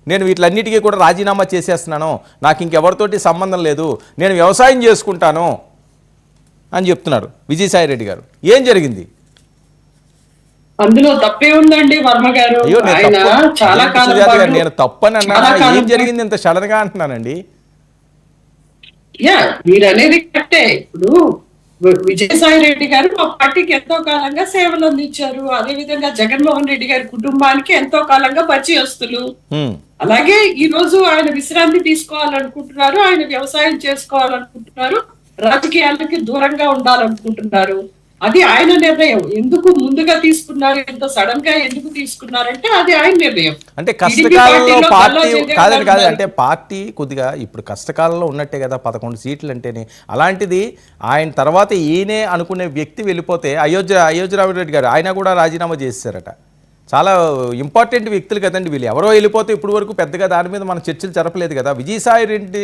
నేను వీటిలన్నిటికీ కూడా రాజీనామా చేసేస్తున్నాను, నాకు ఇంకెవరితోటి సంబంధం లేదు, నేను వ్యవసాయం చేసుకుంటాను అని చెప్తున్నారు విజయసాయి రెడ్డి గారు. ఏం జరిగింది? అందులో తప్పే ఉందండి వర్మ గారు. అయ్యో ఆయన చాలా కాలం పాటు నేను తప్పని అన్నా, ఏం జరిగింది ఇంత సడన్ గా అంటున్నానండి. యా, మీరు అనేది కరెక్టే. ఇప్పుడు విజయసాయి రెడ్డి గారు మా పార్టీకి ఎంతో కాలంగా సేవలు అందించారు. అదే విధంగా జగన్మోహన్ రెడ్డి గారి కుటుంబానికి ఎంతో కాలంగా పరిచయస్తులు. అలాగే ఈ రోజు ఆయన విశ్రాంతి తీసుకోవాలనుకుంటున్నారు, ఆయన వ్యవసాయం చేసుకోవాలనుకుంటున్నారు, రాజకీయాలకి దూరంగా ఉండాలనుకుంటున్నారు. అది ఆయన నిర్ణయం. ఎందుకు ముందుగా తీసుకున్నారు, ఎంత సడన్ గా ఎందుకు తీసుకున్నారంటే అది ఆయన నిర్ణయం. అంటే కష్టకాలంలో పార్టీ కాదండి అంటే పార్టీ కొద్దిగా ఇప్పుడు కష్టకాలంలో ఉన్నట్టే కదా 11 సీట్లు అంటేనే. అలాంటిది ఆయన తర్వాత ఈయనే అనుకునే వ్యక్తి వెళ్ళిపోతే అయోధ్యరామిరెడ్డి గారు ఆయన కూడా రాజీనామా చేశారట. చాలా ఇంపార్టెంట్ వ్యక్తులు కదండి వీళ్ళు. ఎవరో వెళ్ళిపోతే ఇప్పుడు వరకు పెద్దగా దాని మీద మనం చర్చలు జరపలేదు కదా. విజయసాయి రెడ్డి